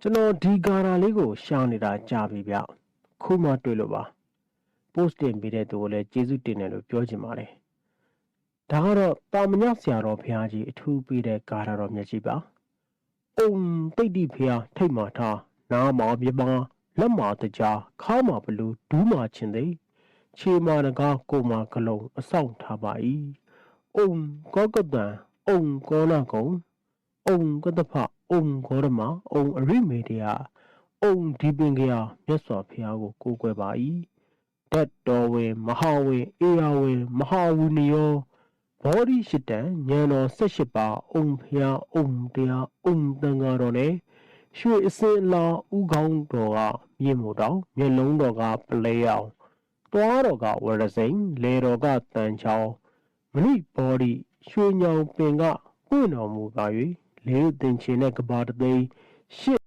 ကျွန်တော်ဒီဂါရာလေးကိုရှာနေတာကြာပြီဗျခုမှတွေ့လို့ပါ post တင်ပေးတဲ့သူကိုလည်းကျေးဇူးတင်တယ်လို့ပြောချင်ပါတယ်ဒါကတော့တာမညဆရာတော်ဖျားကြီးအထူးပေးတဲ့ဂါရာတော်မြတ်ကြီးပါအုံတိတ်တိဖျားထိတ်မှထားနားမှာပြပါလက်မှာတကြားခါမှာဘလူဒူးမှာချင်းသိခြေမာနကားကိုမာကလုံးအဆောင်ထားပါ၏အုံကောကတံအုံကောနာကုံအုံကတဖအုံဂေါရမအုံအရိမေတရာအုံဒီပင်ကရာမြတ်စွာဘုရားကိုကိုးကွယ်ပါ၏တတ်တော်ဝင်မဟာဝင်အေယာဝင်မဟာဝုနိယောဘောဓိရှိတံဉာဏ်တော်18ပါးအုံဖျားအုံတရားအုံတန်ဃာတော်နဲ့ရွှေအစင်လာဥကောင်းတော်ကမြေမို့တောင်မျက်လုံးတော်ကပလဲအောင်သွားတော်ကဝရစိန်လေတော်ကတန်ချောင်းမဏိဘောဓိရွှေညောင်ပင်ကပွင့်တော်မူပါ၍လေးသင်္ချေနဲ့ကဘာတသိန်းရှစ်